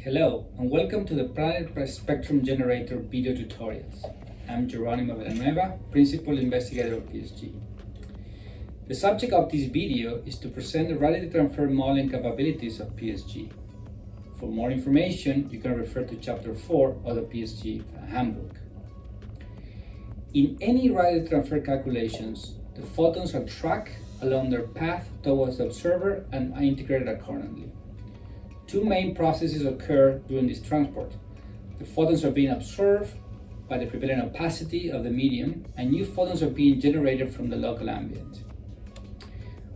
Hello and welcome to the Planetary Spectrum Generator video tutorials. I'm Geronimo Villanueva, Principal Investigator of PSG. The subject of this video is to present the radiative transfer modeling capabilities of PSG. For more information, you can refer to Chapter 4 of the PSG Handbook. In any radiative transfer calculations, the photons are tracked along their path towards the observer and are integrated accordingly. Two main processes occur during this transport. The photons are being absorbed by the prevailing opacity of the medium, and new photons are being generated from the local ambient.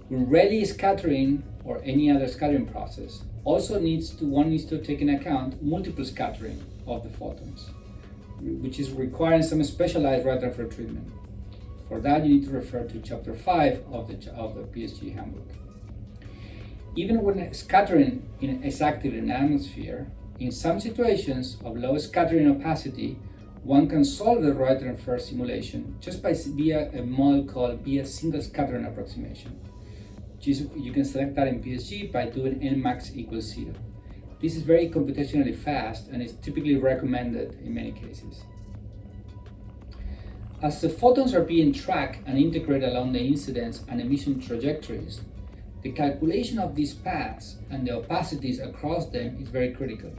With Rayleigh scattering or any other scattering process, one needs to take into account multiple scattering of the photons, which is requiring some specialized radiative transfer treatment. For that, you need to refer to Chapter 5 of the PSG Handbook. Even when scattering is active in an atmosphere, in some situations of low scattering opacity, one can solve the radiative transfer simulation just via a model called single scattering approximation. You can select that in PSG by doing Nmax equals 0. This is very computationally fast and is typically recommended in many cases. As the photons are being tracked and integrated along the incidence and emission trajectories, the calculation of these paths and the opacities across them is very critical.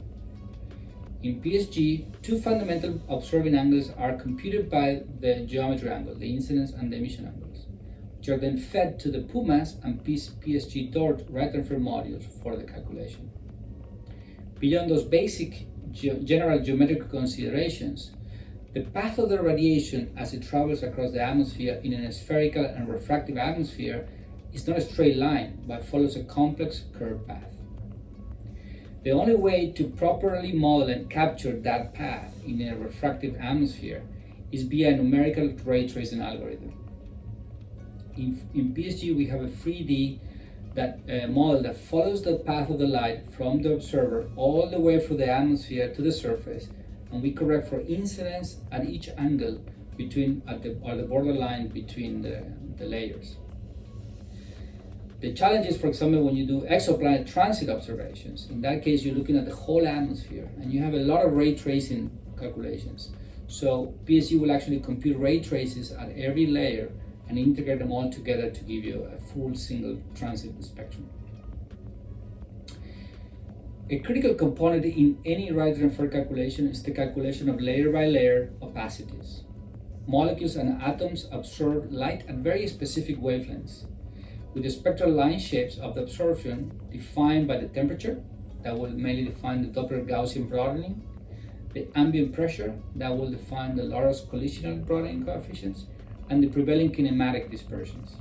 In PSG, two fundamental observing angles are computed by the geometry angle, the incidence and the emission angles, which are then fed to the PUMAS and PSG DORT radiative transfer modules for the calculation. Beyond those basic general geometric considerations, the path of the radiation as it travels across the atmosphere in a spherical and refractive atmosphere is not a straight line, but follows a complex curved path. The only way to properly model and capture that path in a refractive atmosphere is via a numerical ray tracing algorithm. In PSG, we have a 3D model that follows the path of the light from the observer all the way through the atmosphere to the surface, and we correct for incidence at each angle at the borderline between the layers. The challenge is, for example, when you do exoplanet transit observations. In that case, you're looking at the whole atmosphere and you have a lot of ray tracing calculations. So PSG will actually compute ray traces at every layer and integrate them all together to give you a full single transit spectrum. A critical component in any radiative transfer calculation is the calculation of layer by layer opacities. Molecules and atoms absorb light at very specific wavelengths, with the spectral line shapes of the absorption defined by the temperature, that will mainly define the Doppler Gaussian broadening, the ambient pressure, that will define the Laurent's collisional broadening coefficients, and the prevailing kinematic dispersions.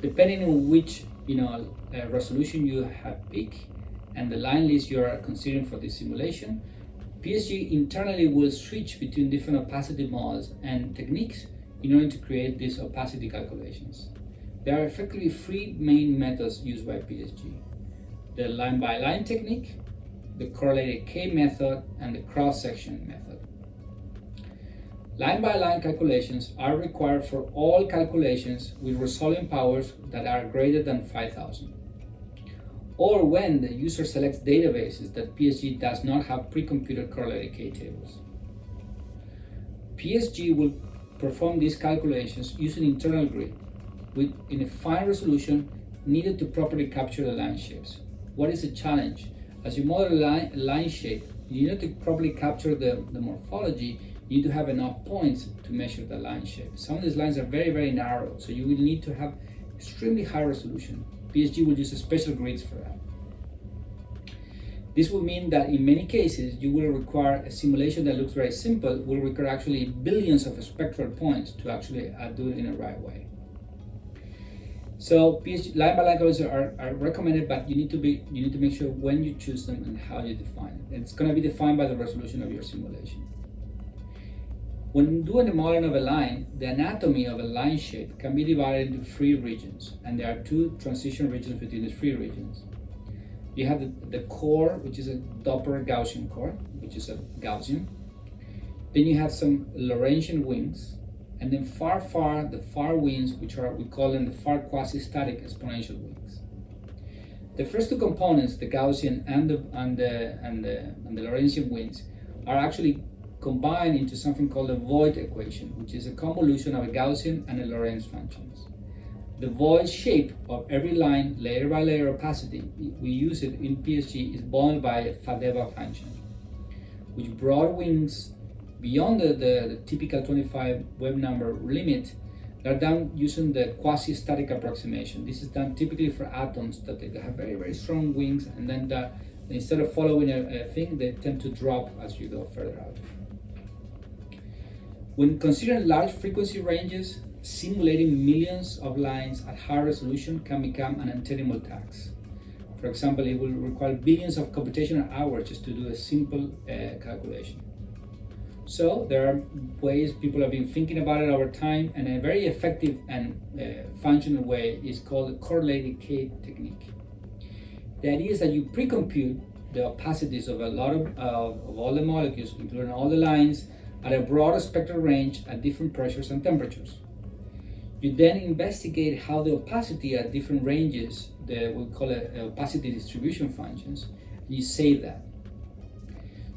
Depending on which resolution you have picked and the line list you are considering for this simulation, PSG internally will switch between different opacity models and techniques in order to create these opacity calculations. There are effectively three main methods used by PSG: the line-by-line technique, the correlated K method, and the cross-section method. Line-by-line calculations are required for all calculations with resolving powers that are greater than 5,000, or when the user selects databases that PSG does not have pre-computed correlated K tables. PSG will perform these calculations using internal grid in a fine resolution needed to properly capture the line shapes. What is the challenge? As you model a line shape, you need to properly capture the morphology. You need to have enough points to measure the line shape. Some of these lines are very, very narrow, so you will need to have extremely high resolution. PSG will use special grids for that. This will mean that in many cases, you will require a simulation that looks very simple, will require actually billions of spectral points to actually do it in the right way. So PSG line-by-line calculations are recommended, but you need to make sure when you choose them and how you define it. It's going to be defined by the resolution of your simulation. When doing the modeling of a line, the anatomy of a line shape can be divided into three regions, and there are two transition regions between the three regions. You have the core, which is a Doppler Gaussian core, which is a Gaussian. Then you have some Lorentzian wings, and then the far wings, which we call them the far quasi-static exponential wings. The first two components, the Gaussian and the Lorentzian winds, are actually combined into something called the void equation, which is a convolution of a Gaussian and a Lorentz functions. The void shape of every line, layer by layer opacity, we use it in PSG, is bounded by a Faddeev function, which broad wings beyond the typical 25 Webb number limit are done using the quasi-static approximation. This is done typically for atoms that they have very, very strong wings, and then instead of following a thing, they tend to drop as you go further out. When considering large frequency ranges, simulating millions of lines at high resolution can become an untenable task. For example, it will require billions of computational hours just to do a simple calculation. So there are ways people have been thinking about it over time, and a very effective and functional way is called the correlated K technique. The idea is that you pre-compute the opacities of a lot of all the molecules, including all the lines, at a broader spectral range at different pressures and temperatures. You then investigate how the opacity at different ranges, we call it opacity distribution functions, and you save that.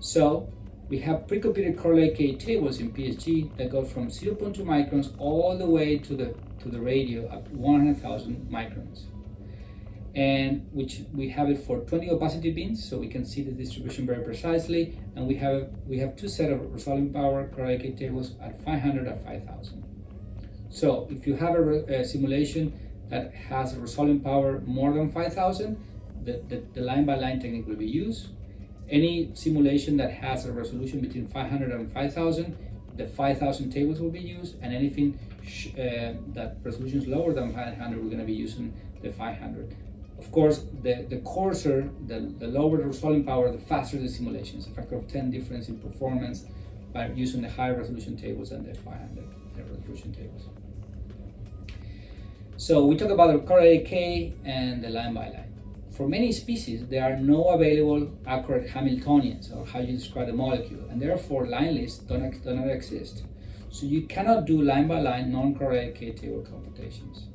So we have pre-computed correlated K tables in PSG that go from 0.2 microns all the way to the radio at 100,000 microns, and which we have it for 20 opacity bins, so we can see the distribution very precisely. And we have two set of resolving power correlated K tables at 500 and 5,000. So if you have a simulation that has a resolving power more than 5,000, the line-by-line technique will be used. Any simulation that has a resolution between 500 and 5,000, the 5,000 tables will be used, and anything that resolution is lower than 500, we're going to be using the 500. Of course, the coarser, the lower the resolving power, the faster the simulation. It's a factor of 10 difference in performance by using the high resolution tables and the 500 resolution tables. So we talk about the correlated K and the line-by-line. For many species, there are no available accurate Hamiltonians, or how you describe the molecule, and therefore line lists do not exist. So you cannot do line-by-line non-correlated K table computations.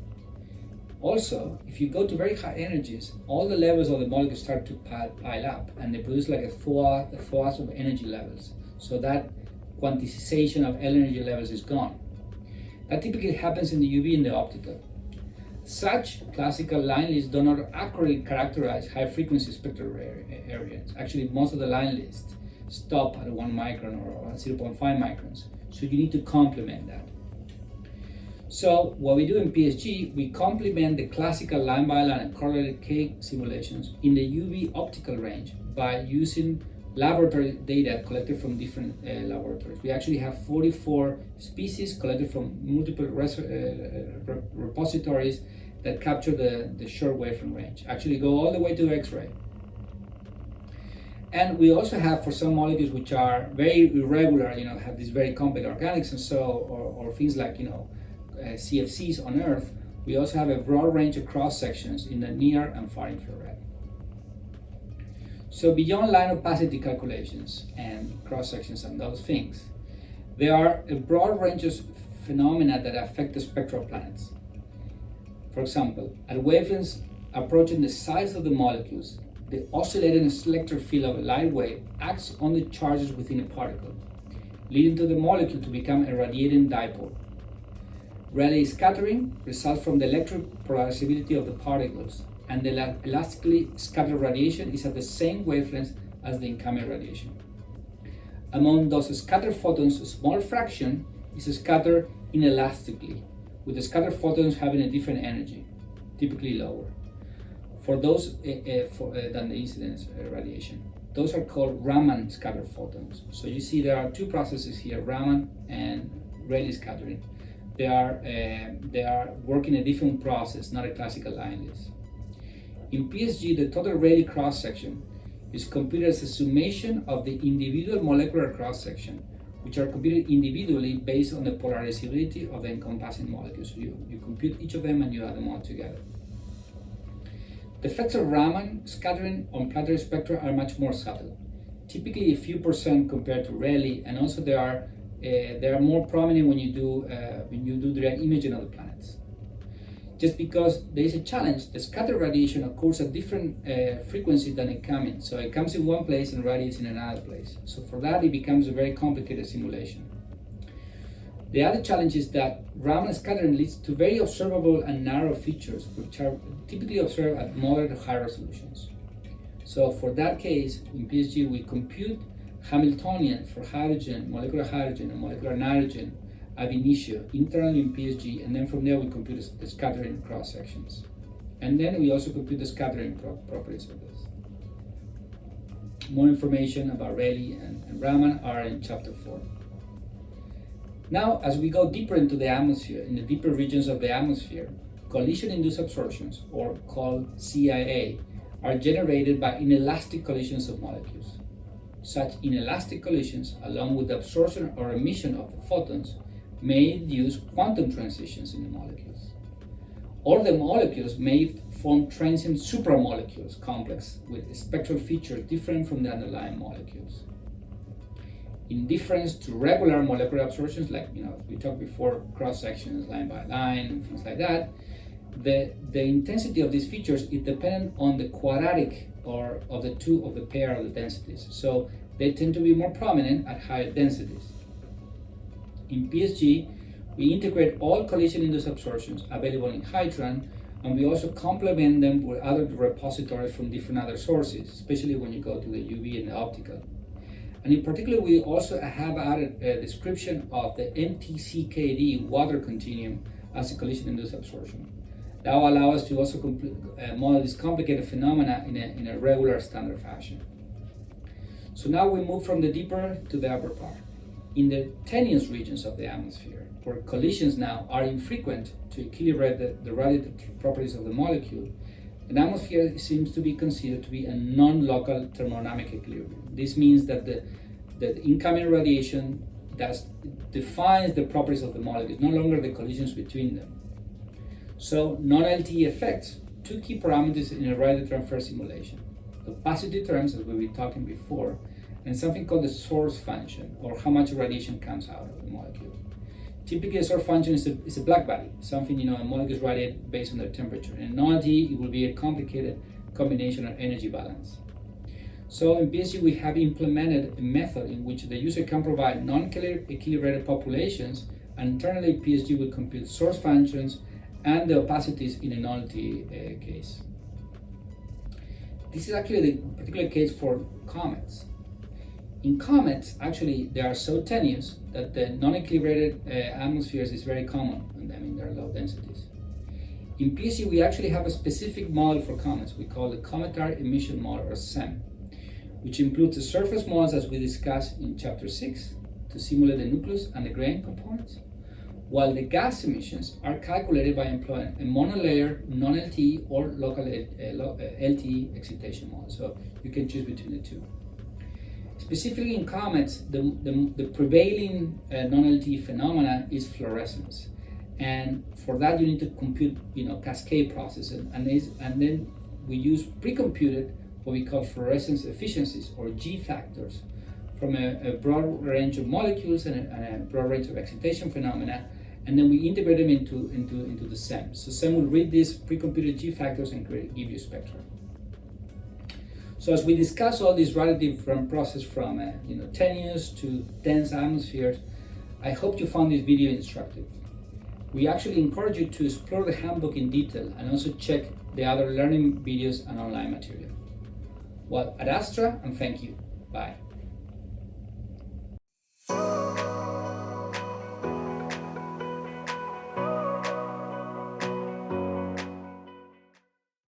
Also, if you go to very high energies, all the levels of the molecule start to pile up, and they produce like a froth of energy levels. So that quantization of energy levels is gone. That typically happens in the UV and the optical. Such classical line lists do not accurately characterize high-frequency spectral areas. Actually, most of the line lists stop at 1 micron or 0.5 microns. So you need to complement that. So what we do in PSG, we complement the classical line-by-line and correlated K simulations in the UV optical range by using laboratory data collected from different laboratories. We actually have 44 species collected from multiple repositories that capture the short wavelength range, actually go all the way to X-ray. And we also have, for some molecules which are very irregular, have these very complex organics and so, or things like, CFCs on Earth, we also have a broad range of cross-sections in the near and far infrared. So beyond line opacity calculations and cross-sections and those things, there are a broad range of phenomena that affect the spectra of planets. For example, at wavelengths approaching the size of the molecules, the oscillating selector field of a light wave acts on the charges within a particle, leading to the molecule to become a radiating dipole. Rayleigh scattering results from the electric polarizability of the particles, and the elastically scattered radiation is at the same wavelength as the incoming radiation. Among those scattered photons, a small fraction is scattered inelastically, with the scattered photons having a different energy, typically lower, for those than the incidence radiation. Those are called Raman scattered photons. So you see there are two processes here, Raman and Rayleigh scattering. They are working a different process, not a classical line list. In PSG, the total Rayleigh cross-section is computed as a summation of the individual molecular cross-section, which are computed individually based on the polarizability of the encompassing molecules. So you compute each of them and you add them all together. The effects of Raman scattering on planetary spectra are much more subtle, typically a few percent compared to Rayleigh, and also they are more prominent when you do direct imaging of the planets. just because there is a challenge. The scattered radiation occurs at different frequency than it comes in. So it comes in one place and radiates in another place. So for that, it becomes a very complicated simulation. The other challenge is that Raman scattering leads to very observable and narrow features, which are typically observed at moderate to high resolutions. So for that case, in PSG, we compute Hamiltonian for hydrogen, and molecular nitrogen ab initio internally in PSG, and then from there we compute the scattering cross sections. And then we also compute the scattering properties of this. More information about Rayleigh and Raman are in chapter 4. Now, as we go deeper into the atmosphere, in the deeper regions of the atmosphere, collision-induced absorptions, or called CIA, are generated by inelastic collisions of molecules. Such inelastic collisions, along with the absorption or emission of the photons, may induce quantum transitions in the molecules. All the molecules may form transient supramolecules complex with spectral features different from the underlying molecules. In difference to regular molecular absorptions, like we talked before, cross sections, line by line, and things like that, the intensity of these features is dependent on the quadratic or of the pair of the densities. So they tend to be more prominent at higher densities. In PSG, we integrate all collision-induced absorptions available in Hydron, and we also complement them with other repositories from different other sources, especially when you go to the UV and the optical. And in particular, we also have added a description of the MTCKD water continuum as a collision-induced absorption. That will allow us to also model this complicated phenomena in a regular standard fashion. So now we move from the deeper to the upper part. In the tenuous regions of the atmosphere, where collisions now are infrequent to equilibrate the radiative properties of the molecule, an atmosphere seems to be considered to be a non-local thermodynamic equilibrium. This means that the incoming radiation that defines the properties of the molecule, no longer the collisions between them. So non-LTE affects two key parameters in a radiative transfer simulation: opacity terms, as we were talking before, and something called the source function, or how much radiation comes out of the molecule. Typically, a source function is a black body, something a molecule is radiated based on their temperature. And in non-LTE, it will be a complicated combination of energy balance. So in PSG, we have implemented a method in which the user can provide non-equilibrated populations, and internally PSG will compute source functions and the opacities in a non-LTE case. This is actually the particular case for comets. In comets, actually, they are so tenuous that the non-equilibrated atmospheres is very common on them in their low densities. In PSG, we actually have a specific model for comets we call the cometary emission model, or CEM, which includes the surface models as we discussed in chapter 6 to simulate the nucleus and the grain components, while the gas emissions are calculated by employing a monolayer non-LTE or local LTE excitation model. So you can choose between the two. Specifically in comets, the prevailing non-LTE phenomena is fluorescence, and for that you need to compute cascade processes, and then we use pre-computed what we call fluorescence efficiencies, or G factors, from a broad range of molecules and a broad range of excitation phenomena, and then we integrate them into the CEM. So CEM will read these pre-computed G factors and give you a spectrum. So as we discuss all this radiative process from tenuous to dense atmospheres, I hope you found this video instructive. We actually encourage you to explore the handbook in detail and also check the other learning videos and online material. Well, ad astra, and thank you. Bye.